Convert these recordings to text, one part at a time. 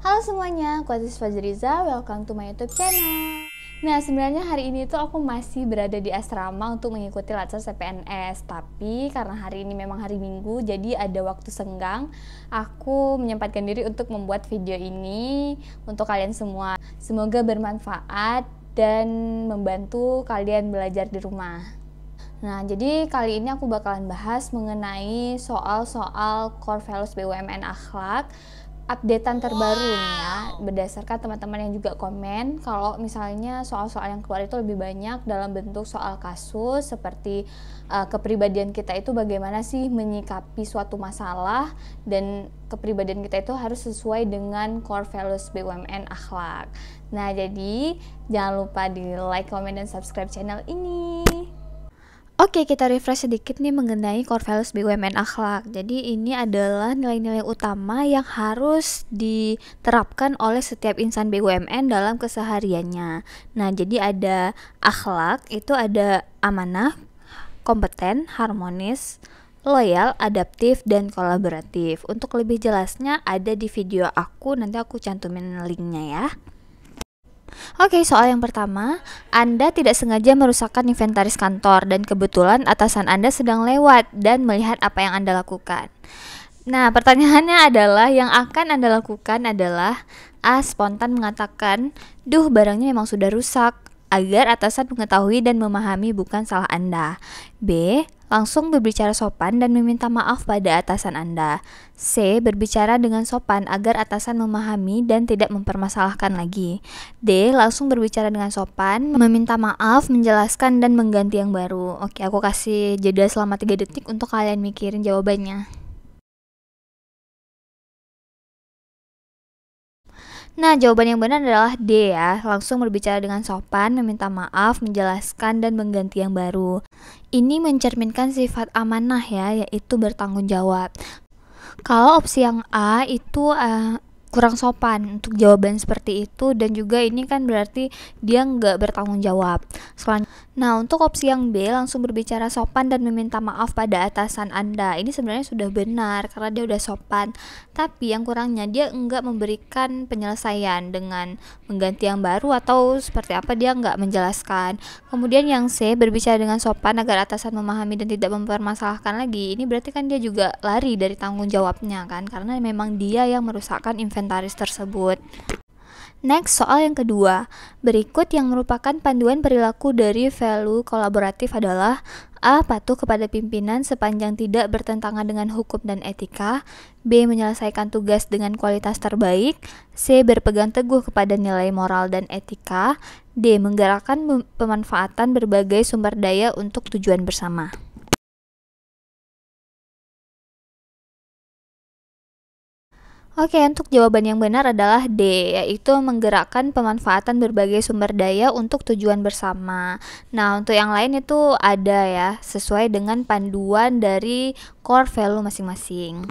Halo semuanya, aku Aziz Fajriza, welcome to my YouTube channel. Nah, sebenarnya hari ini tuh aku masih berada di asrama untuk mengikuti latsar CPNS. Tapi karena hari ini memang hari Minggu, jadi ada waktu senggang. Aku menyempatkan diri untuk membuat video ini untuk kalian semua. Semoga bermanfaat dan membantu kalian belajar di rumah. Nah, jadi kali ini aku bakalan bahas mengenai soal-soal core values BUMN akhlak, updatean terbaru nih ya, berdasarkan teman-teman yang juga komen kalau misalnya soal-soal yang keluar itu lebih banyak dalam bentuk soal kasus seperti kepribadian kita itu bagaimana sih menyikapi suatu masalah, dan kepribadian kita itu harus sesuai dengan core values BUMN akhlak. Nah, jadi jangan lupa di like, comment, dan subscribe channel ini. Oke, kita refresh sedikit nih mengenai core values BUMN akhlak. Jadi ini adalah nilai-nilai utama yang harus diterapkan oleh setiap insan BUMN dalam kesehariannya. Nah, jadi ada akhlak, itu ada amanah, kompeten, harmonis, loyal, adaptif, dan kolaboratif. Untuk lebih jelasnya ada di video aku, nanti aku cantumin linknya ya. Oke, soal yang pertama, Anda tidak sengaja merusakkan inventaris kantor dan kebetulan atasan Anda sedang lewat dan melihat apa yang Anda lakukan. Nah, pertanyaannya adalah yang akan Anda lakukan adalah A. Spontan mengatakan, "Duh, barangnya memang sudah rusak," agar atasan mengetahui dan memahami bukan salah Anda. B. Langsung berbicara sopan dan meminta maaf pada atasan Anda. C. Berbicara dengan sopan agar atasan memahami dan tidak mempermasalahkan lagi. D. Langsung berbicara dengan sopan, meminta maaf, menjelaskan, dan mengganti yang baru. Oke, aku kasih jeda selama 3 detik untuk kalian mikirin jawabannya. Nah, jawaban yang benar adalah D ya. Langsung berbicara dengan sopan, meminta maaf, menjelaskan, dan mengganti yang baru. Ini mencerminkan sifat amanah ya, yaitu bertanggung jawab. Kalau opsi yang A itu kurang sopan untuk jawaban seperti itu, dan juga ini kan berarti dia nggak bertanggung jawab. Nah, untuk opsi yang B, langsung berbicara sopan dan meminta maaf pada atasan Anda, ini sebenarnya sudah benar karena dia udah sopan, tapi yang kurangnya dia nggak memberikan penyelesaian dengan mengganti yang baru atau seperti apa, dia nggak menjelaskan. Kemudian yang C, berbicara dengan sopan agar atasan memahami dan tidak mempermasalahkan lagi, ini berarti kan dia juga lari dari tanggung jawabnya kan, karena memang dia yang merusakkan inventaris tersebut. Next, soal yang kedua. Berikut yang merupakan panduan perilaku dari value kolaboratif adalah A. Patuh kepada pimpinan sepanjang tidak bertentangan dengan hukum dan etika. B. Menyelesaikan tugas dengan kualitas terbaik. C. Berpegang teguh kepada nilai moral dan etika. D. Menggerakkan pemanfaatan berbagai sumber daya untuk tujuan bersama. Oke, untuk jawaban yang benar adalah D, yaitu menggerakkan pemanfaatan berbagai sumber daya untuk tujuan bersama. Nah, untuk yang lain itu ada ya, sesuai dengan panduan dari core value masing-masing.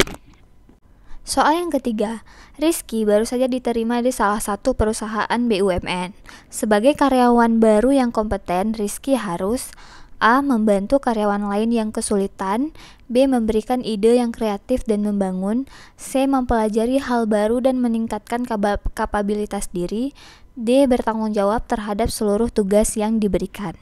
Soal yang ketiga, Rizky baru saja diterima di salah satu perusahaan BUMN. Sebagai karyawan baru yang kompeten, Rizky harus A. Membantu karyawan lain yang kesulitan. B. Memberikan ide yang kreatif dan membangun. C. Mempelajari hal baru dan meningkatkan kapabilitas diri. D. Bertanggung jawab terhadap seluruh tugas yang diberikan.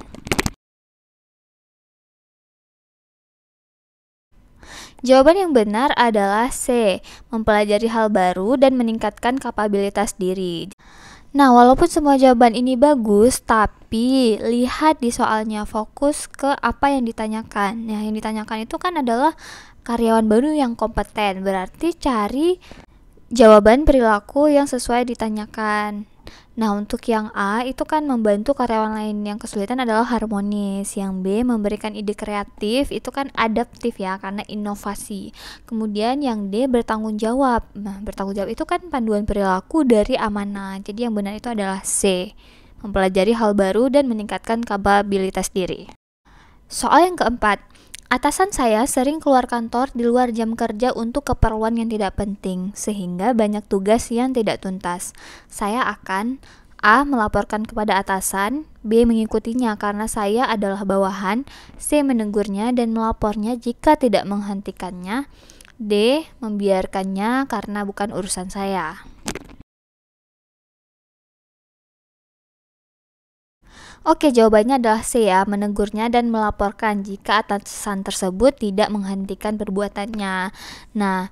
Jawaban yang benar adalah C. Mempelajari hal baru dan meningkatkan kapabilitas diri. Nah, walaupun semua jawaban ini bagus, tapi lihat di soalnya, fokus ke apa yang ditanyakan. Nah, yang ditanyakan itu kan adalah karyawan baru yang kompeten, berarti cari jawaban perilaku yang sesuai ditanyakan. Nah, untuk yang A itu kan membantu karyawan lain yang kesulitan adalah harmonis. Yang B memberikan ide kreatif, itu kan adaptif ya, karena inovasi. Kemudian yang D bertanggung jawab. Nah, bertanggung jawab itu kan panduan perilaku dari amanah. Jadi yang benar itu adalah C, mempelajari hal baru dan meningkatkan kapabilitas diri. Soal yang keempat, atasan saya sering keluar kantor di luar jam kerja untuk keperluan yang tidak penting, sehingga banyak tugas yang tidak tuntas. Saya akan A. Melaporkan kepada atasan. B. Mengikutinya karena saya adalah bawahan. C. Menegurnya dan melapornya jika tidak menghentikannya. D. Membiarkannya karena bukan urusan saya. Oke, jawabannya adalah C ya, menegurnya dan melaporkan jika atasan tersebut tidak menghentikan perbuatannya. Nah,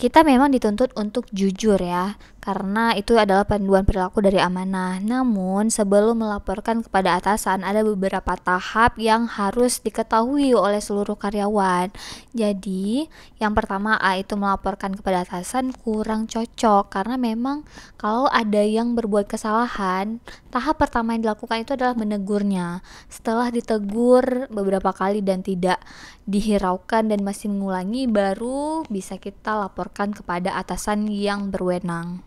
kita memang dituntut untuk jujur ya, karena itu adalah panduan perilaku dari amanah. Namun, sebelum melaporkan kepada atasan, ada beberapa tahap yang harus diketahui oleh seluruh karyawan. Jadi, yang pertama A itu melaporkan kepada atasan kurang cocok, karena memang kalau ada yang berbuat kesalahan, tahap pertama yang dilakukan itu adalah menegurnya. Setelah ditegur beberapa kali dan tidak dihiraukan dan masih mengulangi, baru bisa kita laporkan kepada atasan yang berwenang.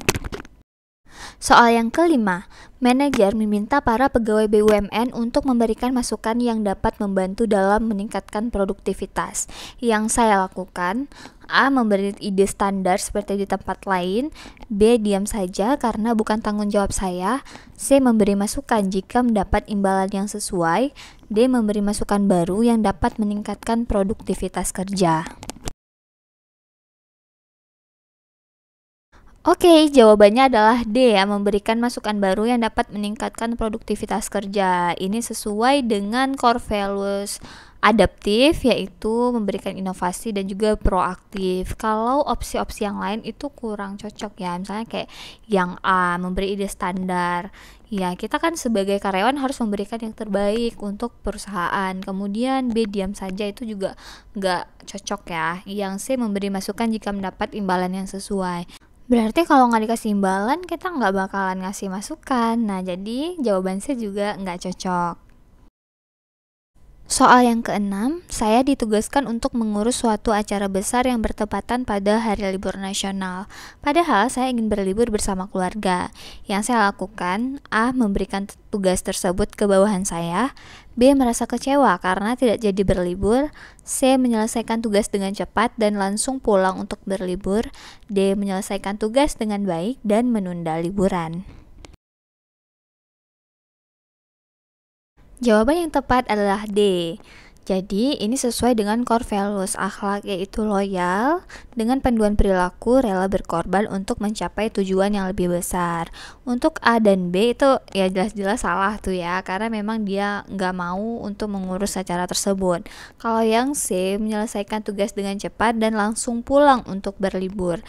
Soal yang kelima, manajer meminta para pegawai BUMN untuk memberikan masukan yang dapat membantu dalam meningkatkan produktivitas. Yang saya lakukan, A. Memberi ide standar seperti di tempat lain, B. Diam saja karena bukan tanggung jawab saya, C. Memberi masukan jika mendapat imbalan yang sesuai, D. Memberi masukan baru yang dapat meningkatkan produktivitas kerja. Oke, jawabannya adalah D ya, memberikan masukan baru yang dapat meningkatkan produktivitas kerja. Ini sesuai dengan core values adaptif, yaitu memberikan inovasi dan juga proaktif. Kalau opsi-opsi yang lain itu kurang cocok ya, misalnya kayak yang A, memberi ide standar. Ya, kita kan sebagai karyawan harus memberikan yang terbaik untuk perusahaan. Kemudian B, diam saja, itu juga nggak cocok ya. Yang C, memberi masukan jika mendapat imbalan yang sesuai. Berarti kalau nggak dikasih imbalan, kita nggak bakalan ngasih masukan. Nah, jadi jawaban C juga nggak cocok. Soal yang keenam, saya ditugaskan untuk mengurus suatu acara besar yang bertepatan pada hari libur nasional. Padahal saya ingin berlibur bersama keluarga. Yang saya lakukan, A. Memberikan tugas tersebut ke bawahan saya, B. Merasa kecewa karena tidak jadi berlibur, C. Menyelesaikan tugas dengan cepat dan langsung pulang untuk berlibur, D. Menyelesaikan tugas dengan baik dan menunda liburan. Jawaban yang tepat adalah D. Jadi, ini sesuai dengan core values akhlak, yaitu loyal, dengan panduan perilaku rela berkorban untuk mencapai tujuan yang lebih besar. Untuk A dan B itu ya jelas-jelas salah tuh ya, karena memang dia nggak mau untuk mengurus acara tersebut. Kalau yang C, menyelesaikan tugas dengan cepat dan langsung pulang untuk berlibur.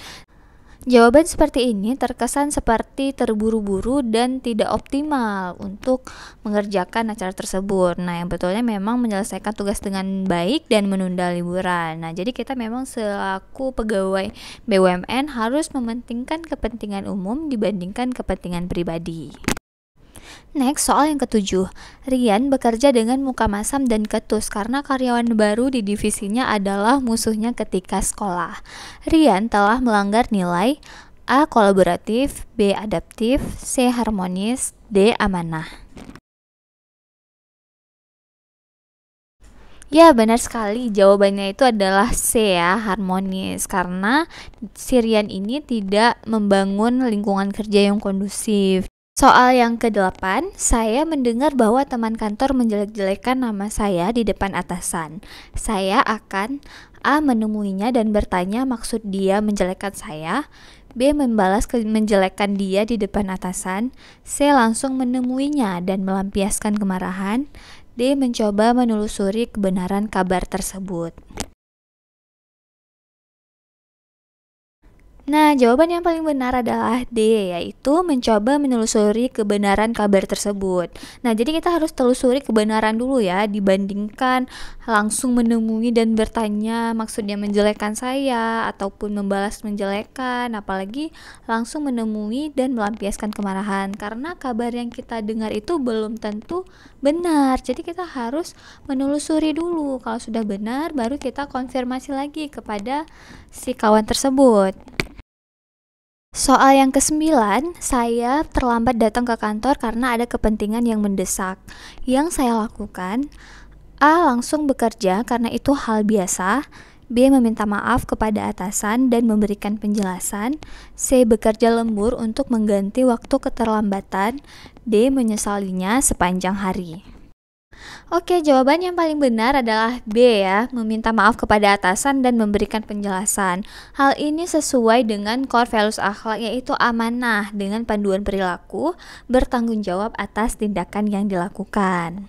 Jawaban seperti ini terkesan seperti terburu-buru dan tidak optimal untuk mengerjakan acara tersebut. Nah, yang betulnya memang menyelesaikan tugas dengan baik dan menunda liburan. Nah, jadi kita memang selaku pegawai BUMN harus mementingkan kepentingan umum dibandingkan kepentingan pribadi. Next, soal yang ketujuh. Rian bekerja dengan muka masam dan ketus karena karyawan baru di divisinya adalah musuhnya ketika sekolah. Rian telah melanggar nilai A. Kolaboratif, B. Adaptif, C. Harmonis, D. Amanah. Ya, benar sekali. Jawabannya itu adalah C ya, harmonis. Karena si Rian ini tidak membangun lingkungan kerja yang kondusif. Soal yang ke-8, saya mendengar bahwa teman kantor menjelek-jelekan nama saya di depan atasan. Saya akan A. Menemuinya dan bertanya maksud dia menjelekkan saya, B. Membalas menjelekkan dia di depan atasan, C. Langsung menemuinya dan melampiaskan kemarahan, D. Mencoba menelusuri kebenaran kabar tersebut. Nah, jawaban yang paling benar adalah D, yaitu mencoba menelusuri kebenaran kabar tersebut. Nah, jadi kita harus telusuri kebenaran dulu ya, dibandingkan langsung menemui dan bertanya maksudnya menjelekkan saya, ataupun membalas menjelekkan, apalagi langsung menemui dan melampiaskan kemarahan. Karena kabar yang kita dengar itu belum tentu benar, jadi kita harus menelusuri dulu. Kalau sudah benar, baru kita konfirmasi lagi kepada si kawan tersebut. Soal yang ke-9, saya terlambat datang ke kantor karena ada kepentingan yang mendesak. Yang saya lakukan, A. Langsung bekerja karena itu hal biasa, B. Meminta maaf kepada atasan dan memberikan penjelasan, C. Bekerja lembur untuk mengganti waktu keterlambatan, D. Menyesalinya sepanjang hari. Oke, jawaban yang paling benar adalah B ya, meminta maaf kepada atasan dan memberikan penjelasan. Hal ini sesuai dengan core values akhlak yaitu amanah dengan panduan perilaku, bertanggung jawab atas tindakan yang dilakukan.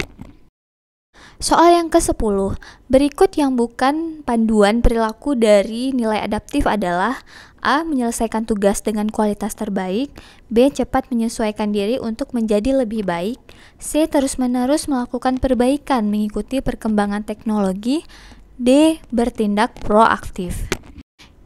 Soal yang ke-10, berikut yang bukan panduan perilaku dari nilai adaptif adalah A. Menyelesaikan tugas dengan kualitas terbaik, B. Cepat menyesuaikan diri untuk menjadi lebih baik, C. Terus-menerus melakukan perbaikan mengikuti perkembangan teknologi, D. Bertindak proaktif.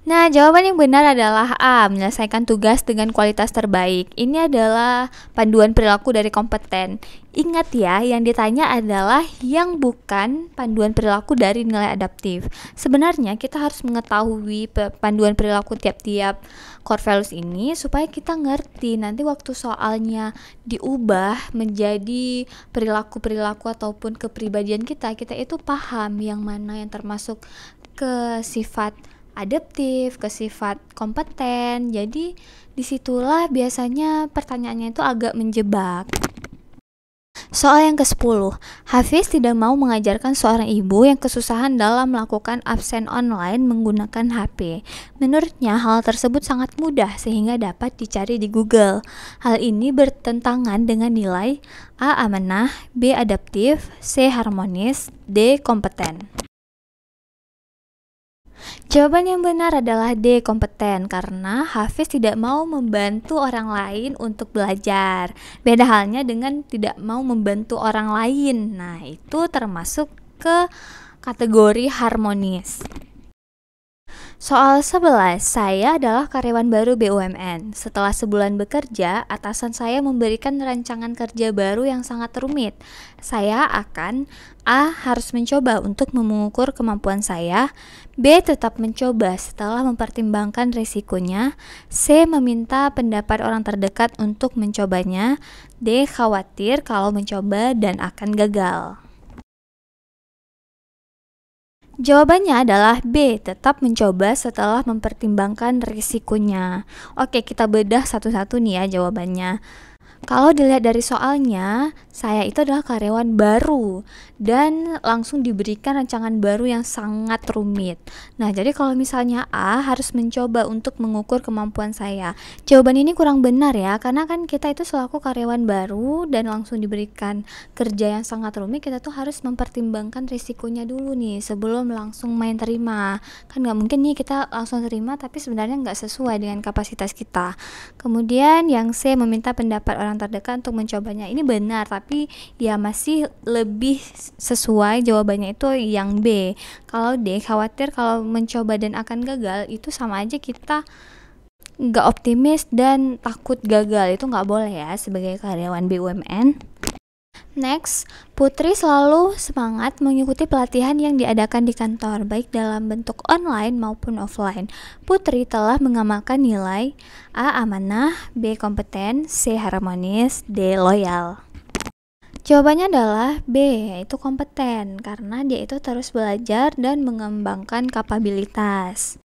Nah, jawaban yang benar adalah A. Menyelesaikan tugas dengan kualitas terbaik. Ini adalah panduan perilaku dari kompeten. Ingat ya, yang ditanya adalah yang bukan panduan perilaku dari nilai adaptif. Sebenarnya kita harus mengetahui panduan perilaku tiap-tiap core values ini supaya kita ngerti nanti waktu soalnya diubah menjadi perilaku-perilaku ataupun kepribadian kita itu paham yang mana yang termasuk ke sifat adaptif, ke sifat kompeten. Jadi disitulah biasanya pertanyaannya itu agak menjebak. Soal yang ke-10, Hafiz tidak mau mengajarkan seorang ibu yang kesusahan dalam melakukan absen online menggunakan HP. Menurutnya hal tersebut sangat mudah sehingga dapat dicari di Google. Hal ini bertentangan dengan nilai A. Amanah, B. Adaptif, C. Harmonis, D. Kompeten. Jawaban yang benar adalah D. Kompeten, karena Hafiz tidak mau membantu orang lain untuk belajar. Beda halnya dengan tidak mau membantu orang lain. Nah, itu termasuk ke kategori harmonis. Soal 11, saya adalah karyawan baru BUMN. Setelah sebulan bekerja, atasan saya memberikan rancangan kerja baru yang sangat rumit. Saya akan A. Harus mencoba untuk mengukur kemampuan saya, B. Tetap mencoba setelah mempertimbangkan risikonya, C. Meminta pendapat orang terdekat untuk mencobanya, D. Khawatir kalau mencoba dan akan gagal. Jawabannya adalah B. Tetap mencoba setelah mempertimbangkan risikonya. Oke, kita bedah satu-satu nih ya jawabannya. Kalau dilihat dari soalnya, saya itu adalah karyawan baru dan langsung diberikan rancangan baru yang sangat rumit. Nah, jadi kalau misalnya A harus mencoba untuk mengukur kemampuan saya. Jawaban ini kurang benar ya, karena kan kita itu selaku karyawan baru dan langsung diberikan kerja yang sangat rumit, kita tuh harus mempertimbangkan risikonya dulu nih sebelum langsung main terima. Kan nggak mungkin nih kita langsung terima tapi sebenarnya nggak sesuai dengan kapasitas kita. Kemudian yang C, meminta pendapat orang terdekat untuk mencobanya. Ini benar, tapi ya masih lebih sesuai jawabannya itu yang B. Kalau D, khawatir kalau mencoba dan akan gagal, itu sama aja kita nggak optimis dan takut gagal. Itu nggak boleh ya sebagai karyawan BUMN. Next, Putri selalu semangat mengikuti pelatihan yang diadakan di kantor, baik dalam bentuk online maupun offline. Putri telah mengamalkan nilai A. Amanah, B. Kompeten, C. Harmonis, D. Loyal. Jawabannya adalah B, yaitu kompeten, karena dia itu terus belajar dan mengembangkan kapabilitas.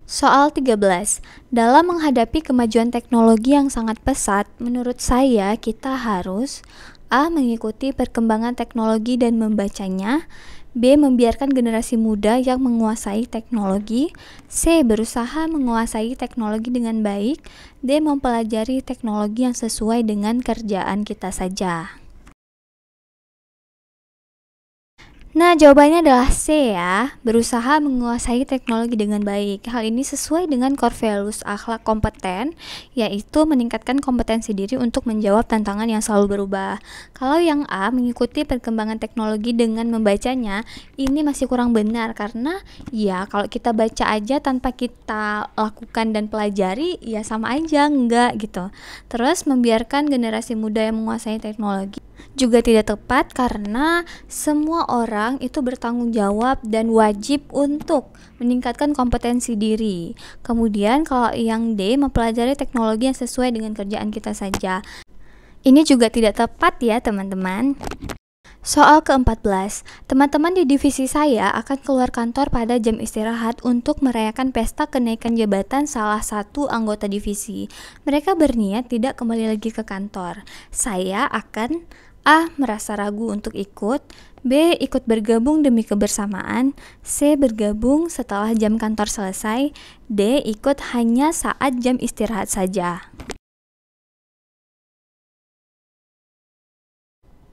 Soal 13. Dalam menghadapi kemajuan teknologi yang sangat pesat, menurut saya kita harus A. Mengikuti perkembangan teknologi dan membacanya, B. Membiarkan generasi muda yang menguasai teknologi, C. Berusaha menguasai teknologi dengan baik, D. Mempelajari teknologi yang sesuai dengan kerjaan kita saja. Nah, jawabannya adalah C ya, berusaha menguasai teknologi dengan baik. Hal ini sesuai dengan core values akhlak kompeten, yaitu meningkatkan kompetensi diri untuk menjawab tantangan yang selalu berubah. Kalau yang A, mengikuti perkembangan teknologi dengan membacanya, ini masih kurang benar karena ya kalau kita baca aja tanpa kita lakukan dan pelajari, ya sama aja enggak gitu. Terus membiarkan generasi muda yang menguasai teknologi juga tidak tepat karena semua orang itu bertanggung jawab dan wajib untuk meningkatkan kompetensi diri. Kemudian kalau yang D, mempelajari teknologi yang sesuai dengan kerjaan kita saja. Ini juga tidak tepat ya teman-teman. Soal ke-14, teman-teman di divisi saya akan keluar kantor pada jam istirahat untuk merayakan pesta kenaikan jabatan salah satu anggota divisi. Mereka berniat tidak kembali lagi ke kantor. Saya akan A. Merasa ragu untuk ikut. B. Ikut bergabung demi kebersamaan. C. Bergabung setelah jam kantor selesai. D. Ikut hanya saat jam istirahat saja.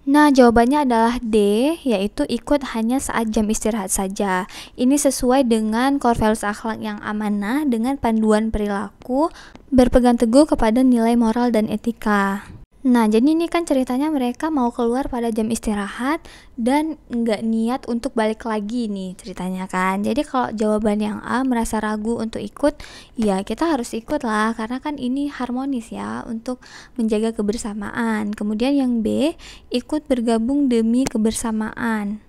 Nah, jawabannya adalah D, yaitu ikut hanya saat jam istirahat saja. Ini sesuai dengan core values akhlak yang amanah dengan panduan perilaku, berpegang teguh kepada nilai moral dan etika. Nah, jadi ini kan ceritanya mereka mau keluar pada jam istirahat dan nggak niat untuk balik lagi nih ceritanya kan. Jadi kalau jawaban yang A, merasa ragu untuk ikut, ya kita harus ikut lah karena kan ini harmonis ya untuk menjaga kebersamaan. Kemudian yang B, ikut bergabung demi kebersamaan.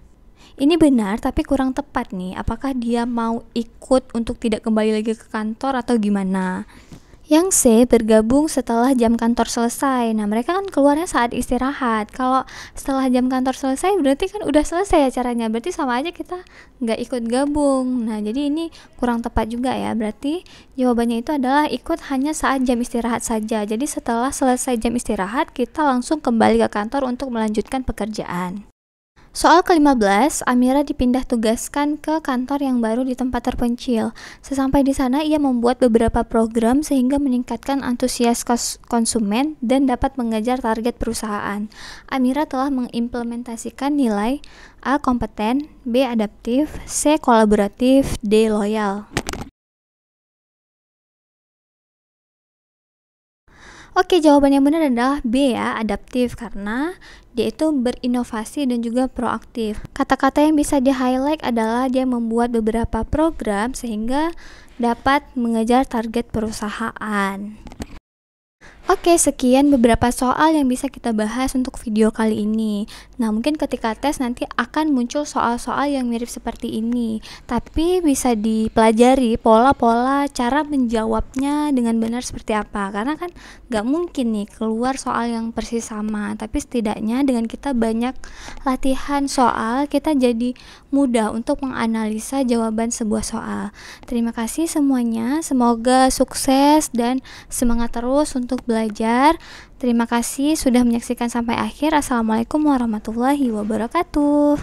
Ini benar tapi kurang tepat nih. Apakah dia mau ikut untuk tidak kembali lagi ke kantor atau gimana? Yang C, bergabung setelah jam kantor selesai. Nah, mereka kan keluarnya saat istirahat. Kalau setelah jam kantor selesai berarti kan udah selesai acaranya. Berarti sama aja kita nggak ikut gabung. Nah, jadi ini kurang tepat juga ya. Berarti jawabannya itu adalah ikut hanya saat jam istirahat saja. Jadi setelah selesai jam istirahat, kita langsung kembali ke kantor untuk melanjutkan pekerjaan. Soal ke-15, Amira dipindah tugaskan ke kantor yang baru di tempat terpencil. Sesampai di sana, ia membuat beberapa program sehingga meningkatkan antusias konsumen dan dapat mengejar target perusahaan. Amira telah mengimplementasikan nilai A. Kompeten, B. Adaptif, C. Kolaboratif, D. Loyal. Oke, jawaban yang benar adalah B ya, adaptif, karena dia itu berinovasi dan juga proaktif. Kata-kata yang bisa di-highlight adalah dia membuat beberapa program sehingga dapat mengejar target perusahaan. Oke, sekian beberapa soal yang bisa kita bahas untuk video kali ini. Nah, mungkin ketika tes nanti akan muncul soal-soal yang mirip seperti ini. Tapi bisa dipelajari pola-pola cara menjawabnya dengan benar seperti apa. Karena kan gak mungkin nih keluar soal yang persis sama. Tapi setidaknya dengan kita banyak latihan soal, kita jadi mudah untuk menganalisa jawaban sebuah soal. Terima kasih semuanya. Semoga sukses dan semangat terus untuk belajar. Terima kasih sudah menyaksikan sampai akhir. Assalamualaikum warahmatullahi wabarakatuh.